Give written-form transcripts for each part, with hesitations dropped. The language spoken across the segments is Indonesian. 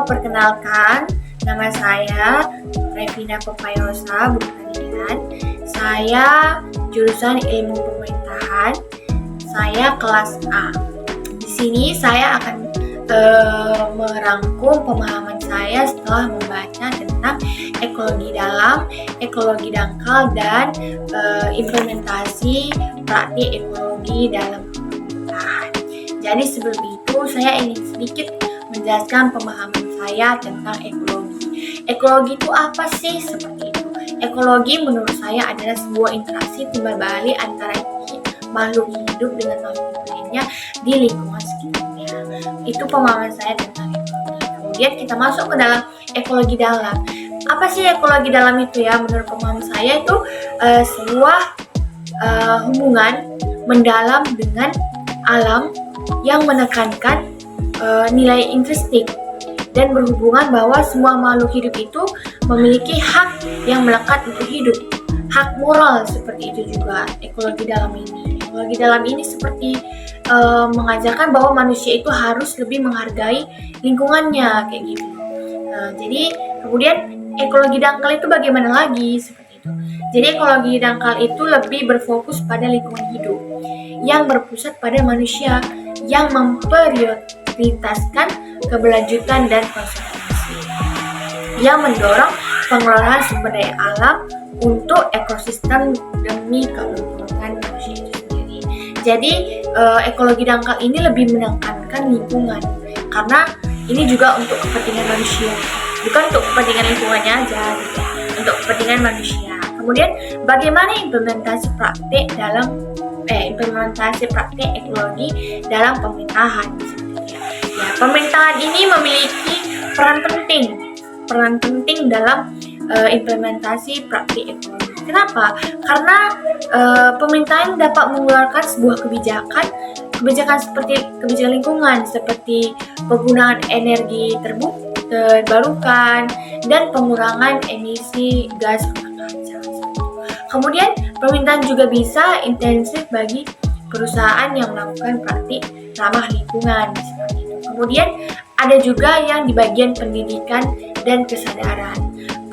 perkenalkan, nama saya Revina Papayosa Burhanian. Saya jurusan Ilmu Pemerintahan. Saya kelas A. Di sini saya akan merangkum pemahaman saya setelah membaca tentang ekologi dalam, ekologi dangkal, dan implementasi praktik ekologi dalam pemerintahan. Jadi sebelum itu saya ingin sedikit menjelaskan pemahaman saya tentang ekologi. Ekologi itu apa sih? Seperti itu. Ekologi menurut saya adalah sebuah interaksi timbal balik antara makhluk hidup dengan makhluk lainnya di lingkungan sekitarnya. Itu pemahaman saya tentang ekologi. Kemudian kita masuk ke dalam ekologi dalam. Apa sih ekologi dalam itu ya? Menurut pemahaman saya itu sebuah hubungan mendalam dengan alam yang menekankan nilai intrinsik dan berhubungan bahwa semua makhluk hidup itu memiliki hak yang melekat untuk hidup. Hak moral seperti itu juga ekologi dalam ini. Ekologi dalam ini seperti mengajarkan bahwa manusia itu harus lebih menghargai lingkungannya kayak gitu. Jadi kemudian ekologi dangkal itu bagaimana lagi seperti itu. Jadi ekologi dangkal itu lebih berfokus pada lingkungan hidup yang berpusat pada manusia yang memprioritaskan keberlanjutan dan konservasi, yang mendorong pengelolaan sumber daya alam untuk ekosistem demi keuntungan manusia itu sendiri. Jadi ekologi dangkal ini lebih menekankan lingkungan karena ini juga untuk kepentingan manusia, bukan untuk kepentingan lingkungannya aja gitu, untuk kepentingan manusia. Kemudian bagaimana implementasi praktik ekologi dalam pemerintahan? Ya, pemerintahan ini memiliki peran penting dalam implementasi praktik ekologi. Kenapa? Karena pemerintahan dapat mengeluarkan sebuah kebijakan seperti kebijakan lingkungan, seperti penggunaan energi terbarukan dan pengurangan emisi gas rumah kaca. Kemudian pemerintahan juga bisa intensif bagi perusahaan yang melakukan praktik ramah lingkungan seperti itu. Kemudian ada juga yang di bagian pendidikan dan kesadaran.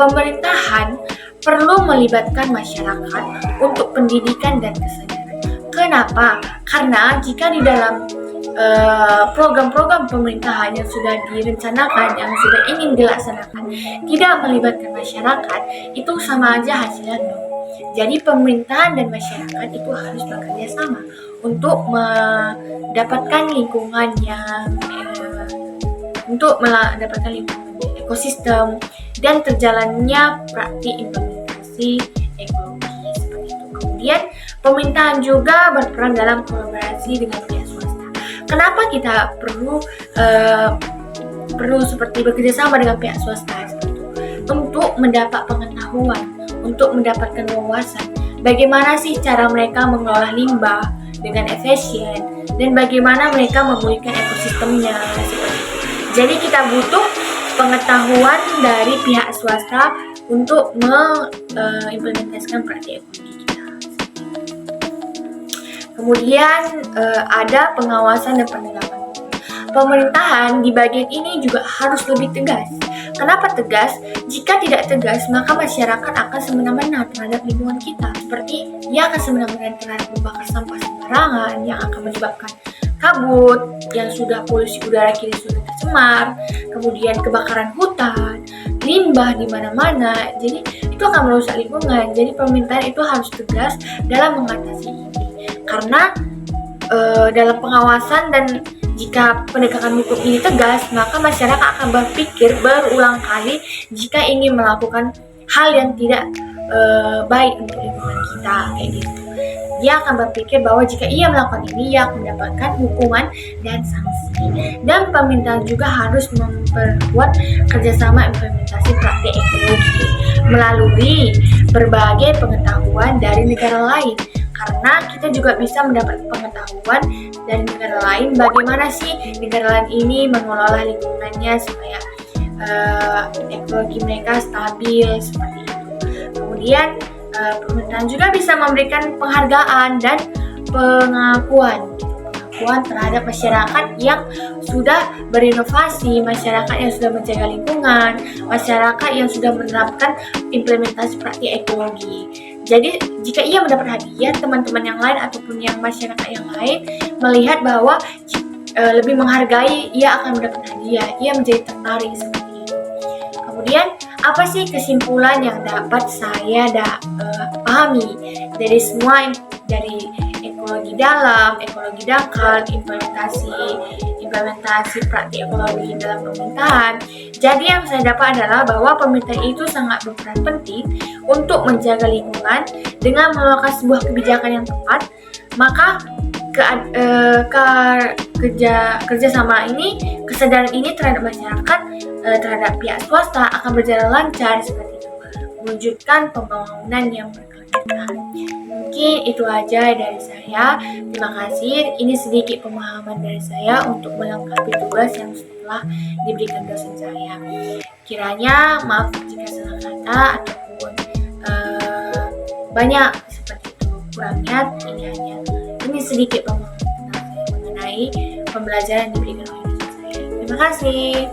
Pemerintahan perlu melibatkan masyarakat untuk pendidikan dan kesadaran. Kenapa? Karena jika di dalam program-program pemerintahan yang sudah direncanakan, yang sudah ingin dilaksanakan, tidak melibatkan masyarakat, itu sama aja hasilnya nol. Jadi pemerintahan dan masyarakat itu harus bekerja sama untuk mendapatkan lingkungan yang ekosistem dan terjalannya praktik implementasi ekologi seperti itu. Kemudian pemerintahan juga berperan dalam kolaborasi dengan pihak swasta. Kenapa kita perlu seperti bekerja sama dengan pihak swasta seperti itu? Untuk mendapat pengetahuan, untuk mendapatkan wawasan bagaimana sih cara mereka mengelola limbah dengan efisien dan bagaimana mereka memulihkan ekosistemnya seperti itu. Jadi kita butuh pengetahuan dari pihak swasta untuk mengimplementasikan praktik ekologi kita. Kemudian ada pengawasan dan penegakan hukum. Pemerintahan di bagian ini juga harus lebih tegas. Kenapa tegas? Jika tidak tegas, maka masyarakat akan semena-mena terhadap lingkungan kita. Seperti ia akan semena-mena terhadap membakar sampah sembarangan yang akan menyebabkan kabut, yang sudah polusi udara kini sudah tercemar, kemudian kebakaran hutan, limbah di mana-mana. Jadi itu akan merusak lingkungan. Jadi pemerintahan itu harus tegas dalam mengatasi ini. Karena dalam pengawasan dan jika penegakan hukum ini tegas, maka masyarakat akan berpikir berulang kali jika ingin melakukan hal yang tidak baik untuk lingkungan kita kayak gitu. Dia akan berpikir bahwa jika ia melakukan ini, ia akan mendapatkan hukuman dan sanksi. Dan pemerintahan juga harus memperkuat kerjasama implementasi praktik ekologi melalui berbagai pengetahuan dari negara lain. Karena kita juga bisa mendapat pengetahuan dari negara lain bagaimana sih negara lain ini mengelola lingkungannya supaya ekologi mereka stabil seperti itu. Kemudian pemerintahan juga bisa memberikan penghargaan dan pengakuan pengetahuan terhadap masyarakat yang sudah berinovasi, masyarakat yang sudah menjaga lingkungan, masyarakat yang sudah menerapkan implementasi praktik ekologi. Jadi jika ia mendapat hadiah, teman-teman yang lain ataupun yang masyarakat yang lain melihat bahwa lebih menghargai, ia akan mendapat hadiah, ia menjadi tertarik seperti itu. Kemudian apa sih kesimpulan yang dapat saya pahami dari semua, dari ekologi dalam, ekologi dangkal, implementasi praktik ekologi dalam pemerintahan. Jadi yang saya dapat adalah bahwa pemerintahan itu sangat berperan penting untuk menjaga lingkungan dengan melakukan sebuah kebijakan yang tepat. Maka kerjasama ini, kesadaran ini terhadap masyarakat, terhadap pihak swasta akan berjalan lancar seperti itu, mewujudkan pembangunan yang berkelanjutan. Mungkin itu aja dari saya. Terima kasih. Ini sedikit pemahaman dari saya untuk melengkapi tugas yang telah diberikan dosen saya. Kiranya maaf jika salah kata ataupun banyak seperti itu kurangnya. Ini sedikit pemahaman saya mengenai pembelajaran yang diberikan oleh dosen saya. Terima kasih.